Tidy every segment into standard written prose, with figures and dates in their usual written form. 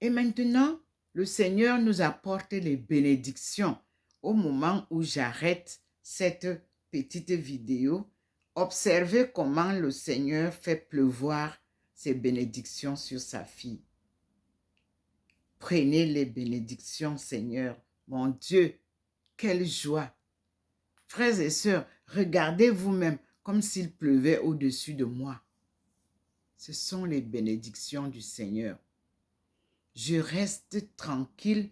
Et maintenant, le Seigneur nous apporte les bénédictions. Au moment où j'arrête cette petite vidéo, observez comment le Seigneur fait pleuvoir ses bénédictions sur sa fille. Prenez les bénédictions, Seigneur. Mon Dieu, quelle joie! Frères et sœurs, regardez vous-même comme s'il pleuvait au-dessus de moi. Ce sont les bénédictions du Seigneur. Je reste tranquille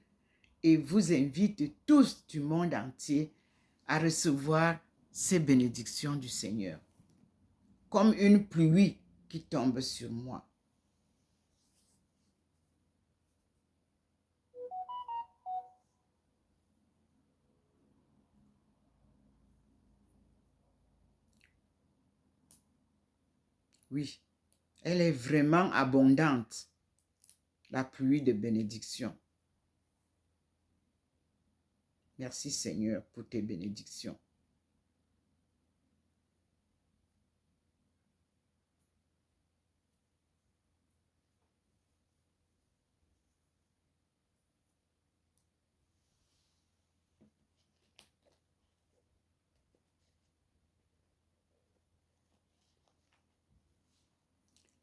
et vous invite tous du monde entier à recevoir ces bénédictions du Seigneur, comme une pluie qui tombe sur moi. Oui, elle est vraiment abondante, la pluie de bénédictions. Merci Seigneur pour tes bénédictions.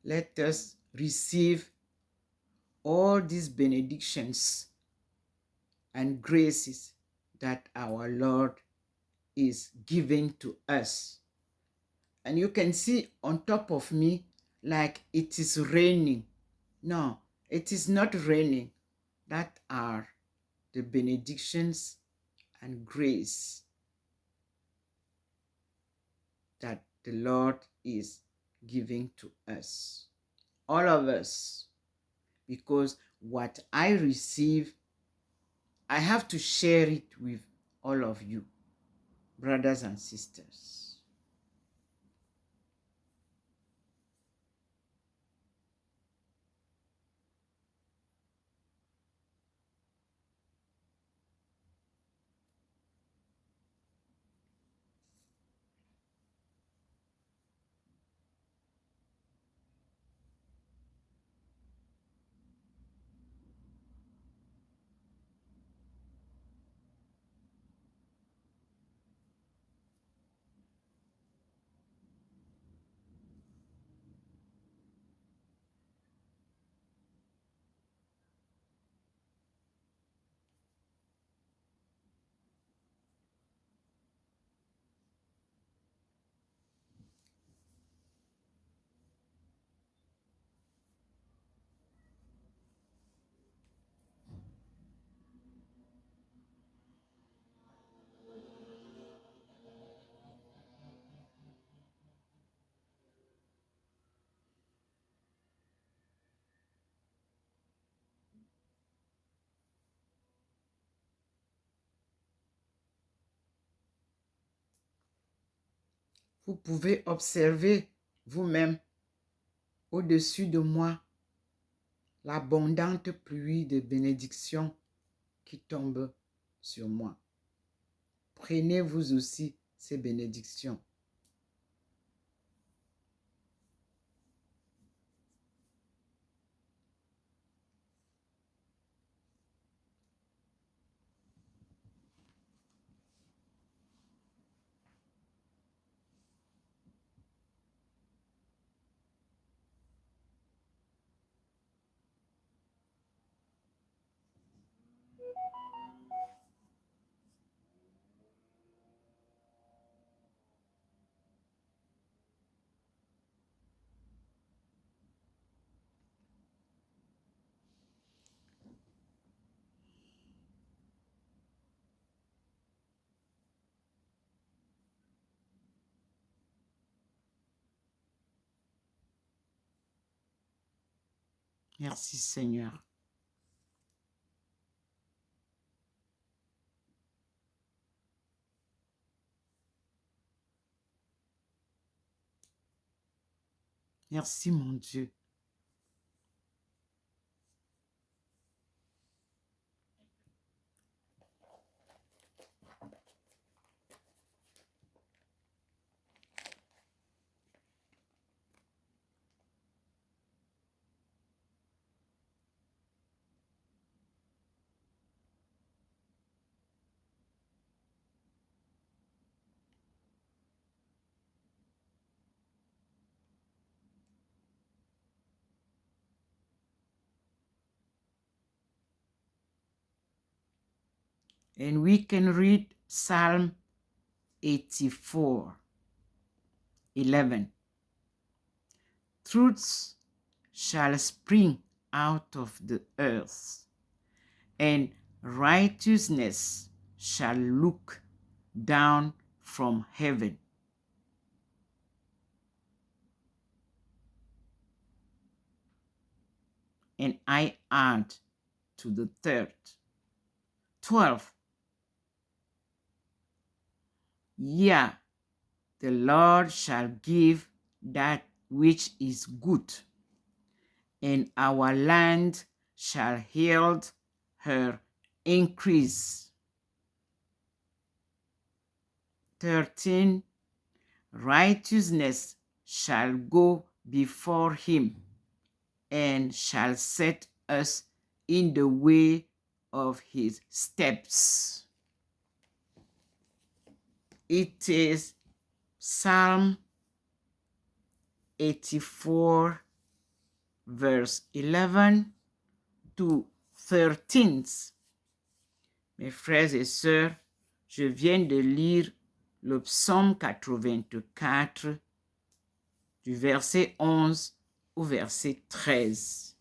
Let us receive all these benedictions and graces that our Lord is giving to us. And you can see on top of me like it is raining. No, it is not raining. That are the benedictions and grace that the Lord is giving to us. All of us. Because what I receive, I have to share it with all of you, brothers and sisters. Vous pouvez observer vous-même au-dessus de moi l'abondante pluie de bénédictions qui tombe sur moi. Prenez vous aussi ces bénédictions. Merci Seigneur. Merci mon Dieu. And we can read Psalm 84:11. Truths shall spring out of the earth, and righteousness shall look down from heaven. And I add to the third. 12. Yeah, the Lord shall give that which is good, and our land shall yield her increase. 13. Righteousness shall go before him, and shall set us in the way of his steps. It is Psalm 84, verse 11 to 13. Mes frères et sœurs, je viens de lire le psaume 84 du verset 11 au verset 13.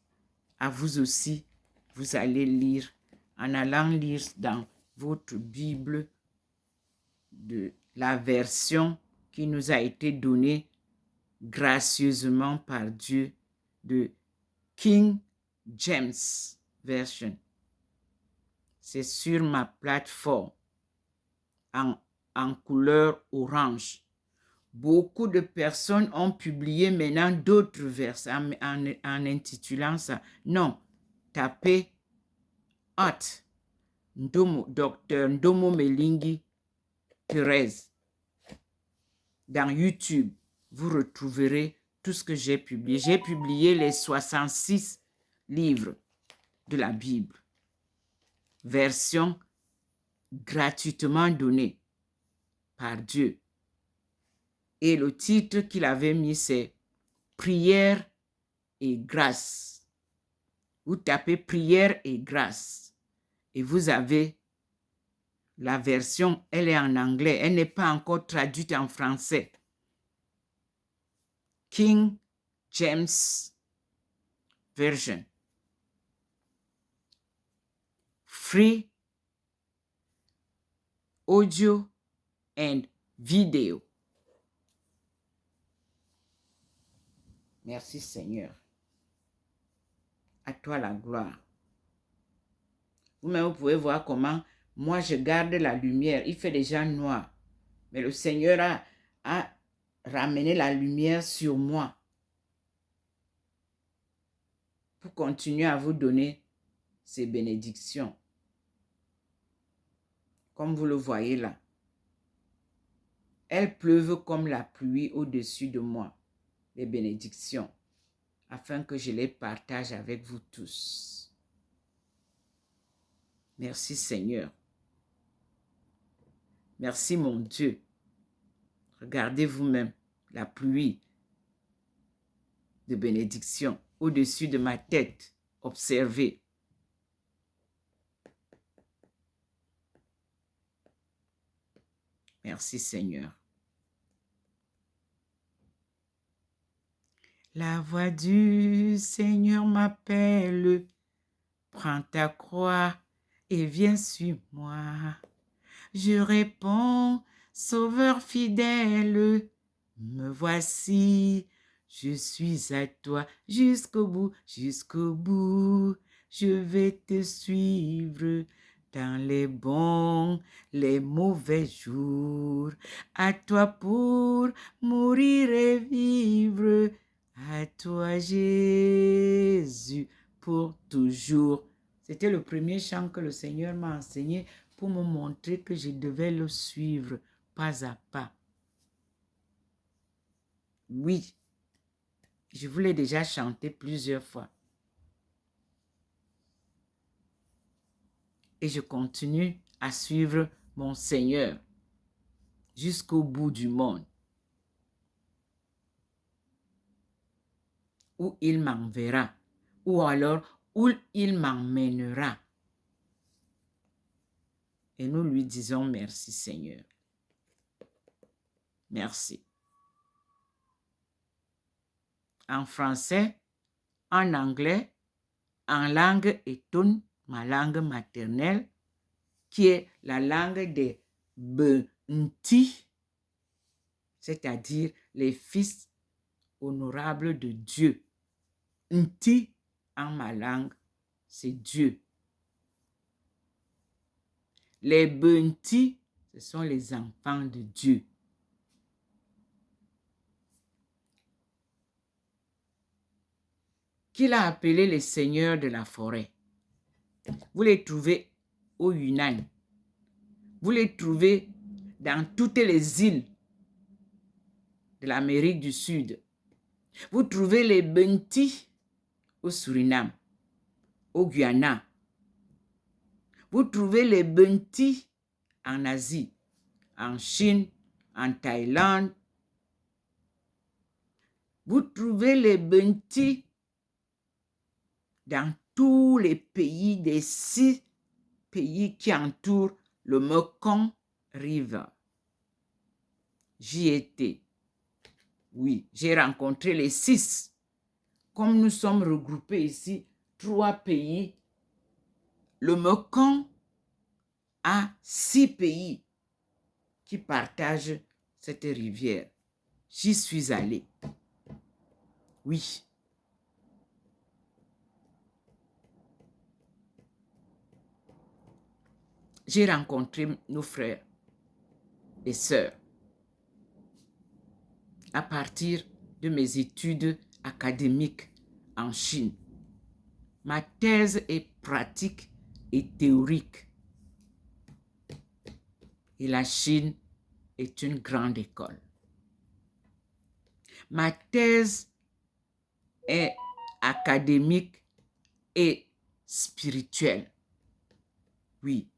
À vous aussi, vous allez lire en allant lire dans votre Bible de la version qui nous a été donnée gracieusement par Dieu de King James Version. C'est sur ma plateforme en couleur orange. Beaucoup de personnes ont publié maintenant d'autres versets en intitulant ça. Non, tapez Hot Dr Ndomo Melingi Thérèse dans YouTube. Vous retrouverez tout ce que j'ai publié. J'ai publié les 66 livres de la Bible, version gratuitement donnée par Dieu. Et le titre qu'il avait mis, c'est « Prière et grâce ». Vous tapez « Prière et grâce » et vous avez la version, elle est en anglais, elle n'est pas encore traduite en français. King James Version. Free audio and video. Merci Seigneur. À toi la gloire. Vous-même, vous pouvez voir comment moi je garde la lumière. Il fait déjà noir. Mais le Seigneur a ramené la lumière sur moi pour continuer à vous donner ces bénédictions. Comme vous le voyez là. Elles pleuvent comme la pluie au-dessus de moi, les bénédictions, afin que je les partage avec vous tous. Merci Seigneur. Merci mon Dieu. Regardez vous-même la pluie de bénédictions au-dessus de ma tête. Observez. Merci Seigneur. La voix du Seigneur m'appelle. Prends ta croix et viens sur moi. Je réponds, Sauveur fidèle, me voici, je suis à toi jusqu'au bout, jusqu'au bout. Je vais te suivre dans les bons, les mauvais jours. À toi pour mourir et vivre, à toi Jésus pour toujours. C'était le premier chant que le Seigneur m'a enseigné pour me montrer que je devais le suivre pas à pas. Oui, je vous l'ai déjà chanté plusieurs fois. Et je continue à suivre mon Seigneur jusqu'au bout du monde, où il m'enverra, ou alors où il m'emmènera. Et nous lui disons merci Seigneur. Merci. En français, en anglais, en langue Etun, ma langue maternelle, qui est la langue des Benti, c'est-à-dire les fils honorables de Dieu. Nti, en ma langue, c'est Dieu. Les Benti, ce sont les enfants de Dieu. Qu'il a appelé les seigneurs de la forêt. Vous les trouvez au Yunnan. Vous les trouvez dans toutes les îles de l'Amérique du Sud. Vous trouvez les Benti au Suriname, au Guyana. Vous trouvez les Benti en Asie, en Chine, en Thaïlande. Vous trouvez les Benti dans tous les pays, des 6 pays qui entourent le Mekong River. J'y étais. Oui, j'ai rencontré les 6. Comme nous sommes regroupés ici, 3 pays, le Mekong a 6 pays qui partagent cette rivière. J'y suis allée. Oui. J'ai rencontré nos frères et sœurs à partir de mes études académiques en Chine. Ma thèse est pratique et théorique. Et la Chine est une grande école. Ma thèse est académique et spirituelle. Oui,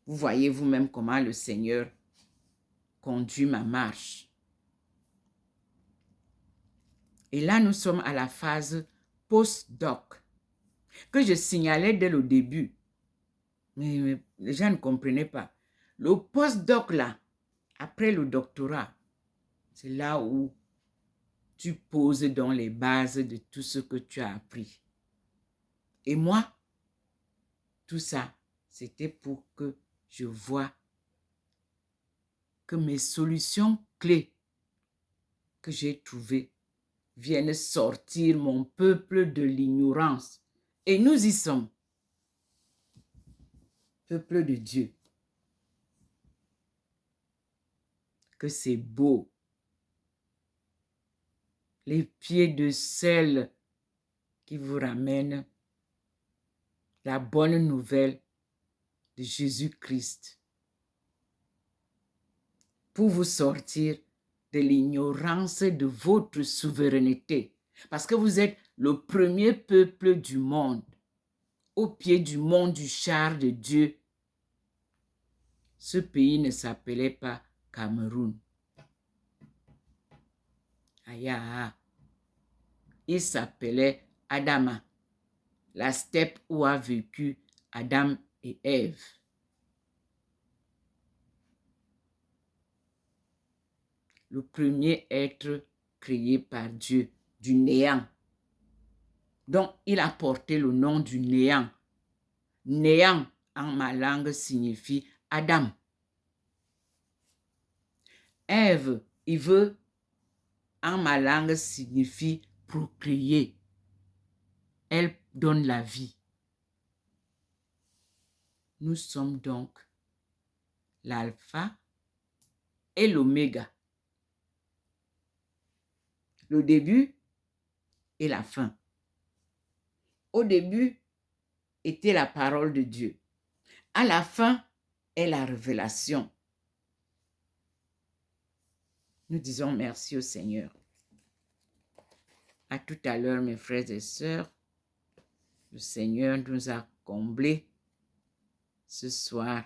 vous voyez vous-même comment le Seigneur conduit ma marche. Et là, nous sommes à la phase post-doc, que je signalais dès le début. Mais les gens ne comprenaient pas. Le post-doc, là, après le doctorat, c'est là où tu poses dans les bases de tout ce que tu as appris. Et moi, tout ça, c'était pour que je vois que mes solutions clés que j'ai trouvées viennent sortir mon peuple de l'ignorance. Et nous y sommes. Peuple de Dieu. Que c'est beau. Les pieds de celle qui vous ramènent la bonne nouvelle de Jésus-Christ pour vous sortir de l'ignorance de votre souveraineté. Parce que vous êtes le premier peuple du monde, au pied du mont du char de Dieu. Ce pays ne s'appelait pas Cameroun. Aya, il s'appelait Adama, la steppe où a vécu Adam et Ève. Le premier être créé par Dieu, du néant. Donc, il a porté le nom du néant. Néant, en ma langue, signifie Adam. Ève, il veut, en ma langue, signifie procréer. Elle donne la vie. Nous sommes donc l'alpha et l'oméga. Le début et la fin. Au début était la parole de Dieu. À la fin est la révélation. Nous disons merci au Seigneur. À tout à l'heure, mes frères et sœurs. Le Seigneur nous a comblés ce soir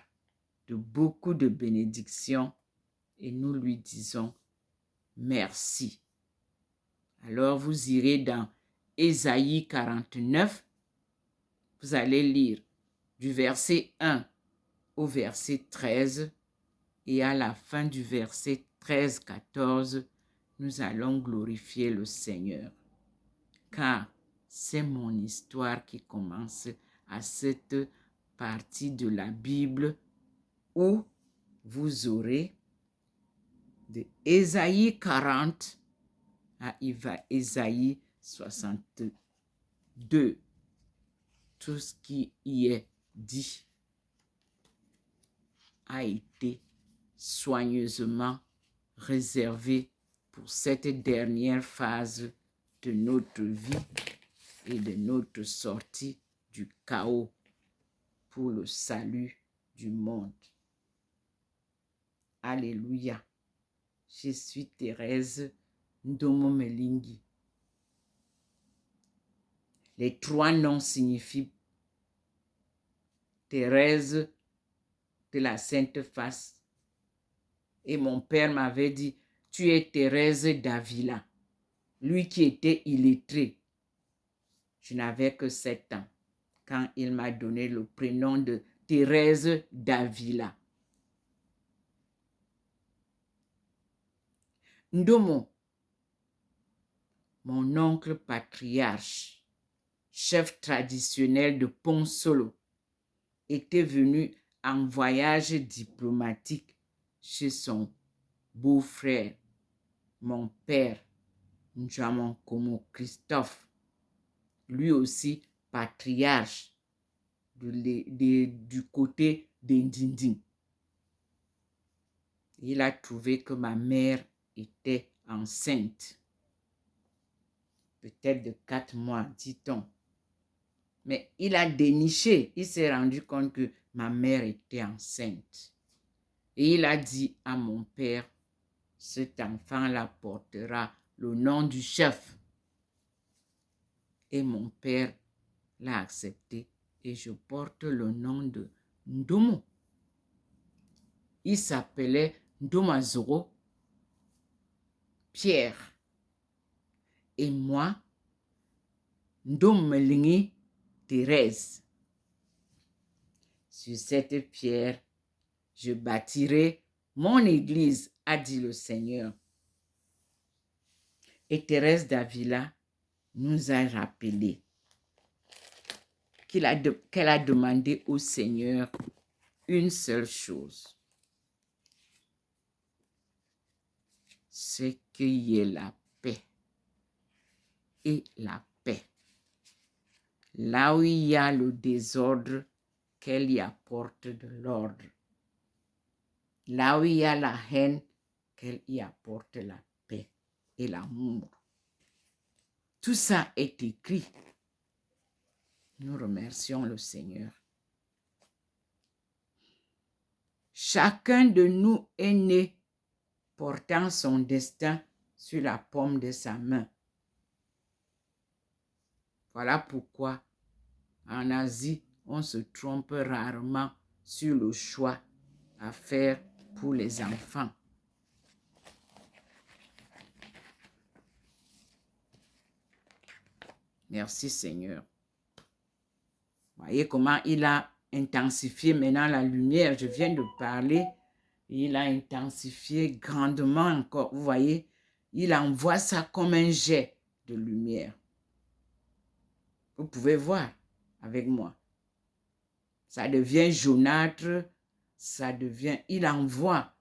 de beaucoup de bénédictions et nous lui disons merci. Alors vous irez dans Ésaïe 49, vous allez lire du verset 1 au verset 13 et à la fin du verset 13-14, nous allons glorifier le Seigneur. Car c'est mon histoire qui commence à cette partie de la Bible où vous aurez de Ésaïe 40 à Ésaïe 62. Tout ce qui y est dit a été soigneusement réservé pour cette dernière phase de notre vie et de notre sortie du chaos pour le salut du monde. Alléluia. Je suis Thérèse Ndomo Melingi. Les 3 noms signifient Thérèse de la Sainte Face. Et mon père m'avait dit, tu es Thérèse d'Avila. Lui qui était illettré. Je n'avais que 7 ans quand il m'a donné le prénom de Thérèse d'Avila. Ndomo, mon oncle patriarche, chef traditionnel de Ponsolo, était venu en voyage diplomatique chez son beau-frère, mon père, Njamankomo Christophe, lui aussi patriarche du côté d'Indindin. Il a trouvé que ma mère était enceinte, peut-être de 4 mois, dit-on. Mais il a déniché, il s'est rendu compte que ma mère était enceinte. Et il a dit à mon père, cet enfant-là portera le nom du chef. Et mon père l'a accepté et je porte le nom de Ndomo. Il s'appelait Ndomazoro Pierre. Et moi, Ndomelingi Thérèse. Sur cette pierre, je bâtirai mon église, a dit le Seigneur. Et Thérèse d'Avila nous a rappelé qu'elle a demandé au Seigneur une seule chose. C'est qu'il y ait la paix. Et la paix. Là où il y a le désordre, qu'elle y apporte de l'ordre. Là où il y a la haine, qu'elle y apporte la paix et l'amour. Tout ça est écrit. Nous remercions le Seigneur. Chacun de nous est né portant son destin sur la paume de sa main. Voilà pourquoi en Asie, on se trompe rarement sur le choix à faire pour les enfants. Merci Seigneur. Voyez comment il a intensifié maintenant la lumière. Je viens de parler. Il a intensifié grandement encore. Vous voyez, il envoie ça comme un jet de lumière. Vous pouvez voir avec moi. Ça devient jaunâtre. Ça devient... Il envoie.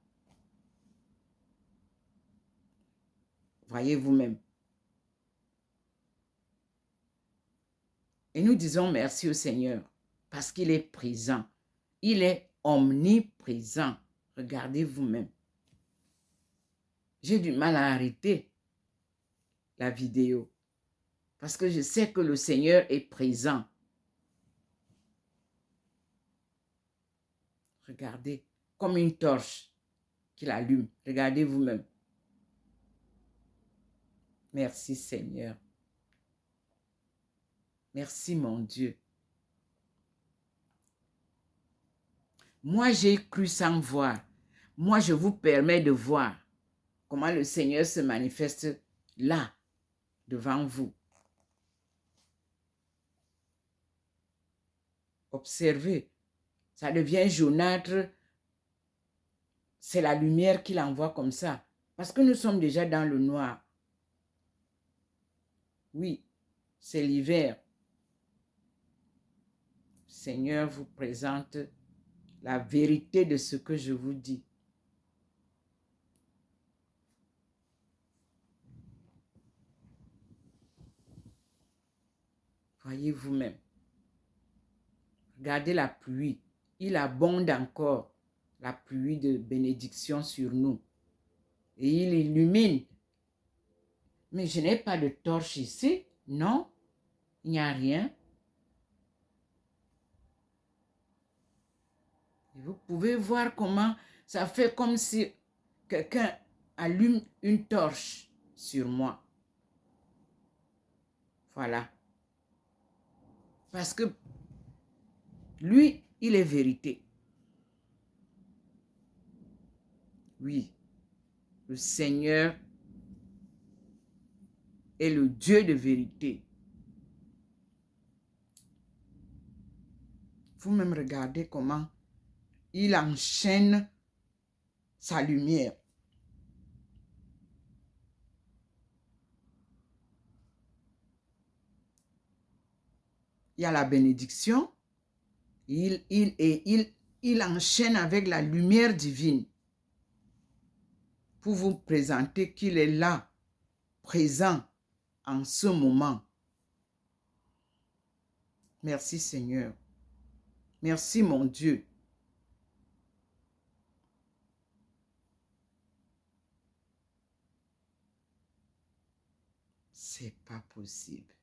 Voyez vous-même. Et nous disons merci au Seigneur parce qu'il est présent. Il est omniprésent. Regardez vous-même. J'ai du mal à arrêter la vidéo parce que je sais que le Seigneur est présent. Regardez, comme une torche qu'il allume. Regardez vous-même. Merci Seigneur. Merci mon Dieu. Moi, j'ai cru sans voir. Moi, je vous permets de voir comment le Seigneur se manifeste là, devant vous. Observez Ça devient jaunâtre. C'est la lumière qu'il envoie comme ça. Parce que nous sommes déjà dans le noir. Oui, c'est l'hiver. Seigneur vous présente la vérité de ce que je vous dis. Voyez vous-même. Regardez la pluie. Il abonde encore la pluie de bénédiction sur nous. Et il illumine. Mais je n'ai pas de torche ici. Non, il n'y a rien. Et vous pouvez voir comment ça fait comme si quelqu'un allume une torche sur moi. Voilà. Parce que lui, il est vérité. Oui, le Seigneur est le Dieu de vérité. Vous-même regardez comment il enchaîne sa lumière. Il y a la bénédiction. Il enchaîne avec la lumière divine pour vous présenter qu'il est là, présent en ce moment. Merci Seigneur. Merci mon Dieu. C'est pas possible.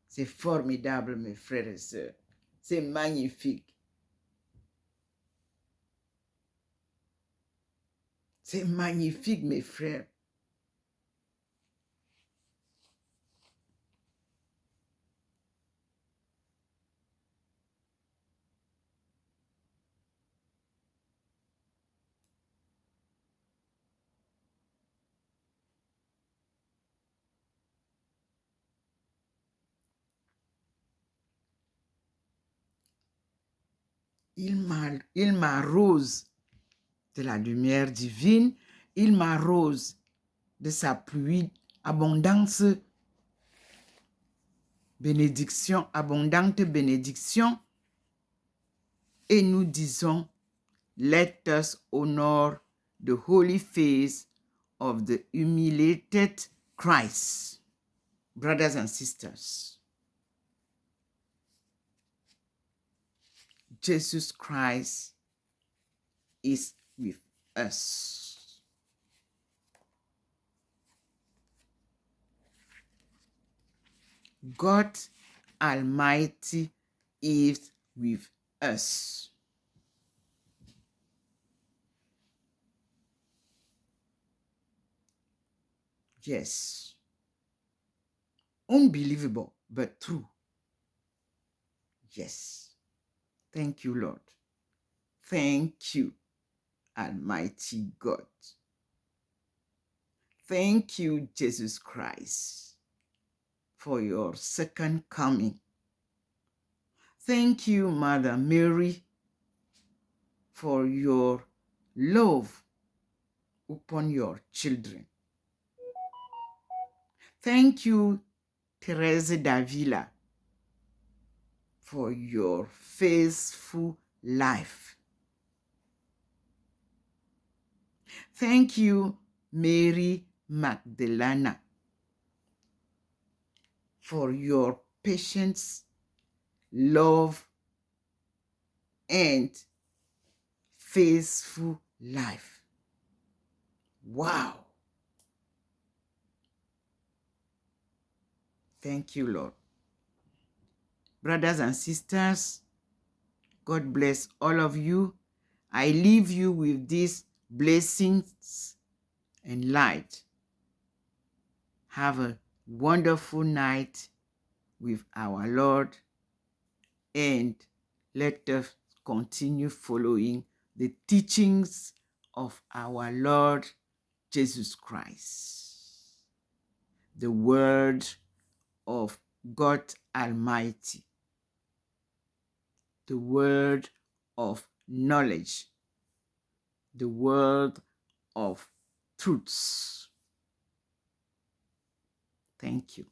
C'est formidable, mes frères et sœurs. C'est magnifique. C'est magnifique, mes frères. Il m'arrose de la lumière divine. Il m'arrose de sa pluie, abondance, bénédiction, abondante bénédiction. Et nous disons, let us honor the holy face of the humiliated Christ. Brothers and sisters, Jesus Christ is with us. God Almighty is with us. Yes. Unbelievable, but true. Yes. Thank you, Lord. Thank you, Almighty God. Thank you, Jesus Christ, for your second coming. Thank you, Mother Mary, for your love upon your children. Thank you, Teresa Davila, for your faithful life. Thank you, Mary Magdalena, for your patience, love, and faithful life. Wow. Thank you, Lord. Brothers and sisters, God bless all of you. I leave you with these blessings and light. Have a wonderful night with our Lord, and let us continue following the teachings of our Lord Jesus Christ, the word of God Almighty, the word of knowledge, the word of truths. Thank you.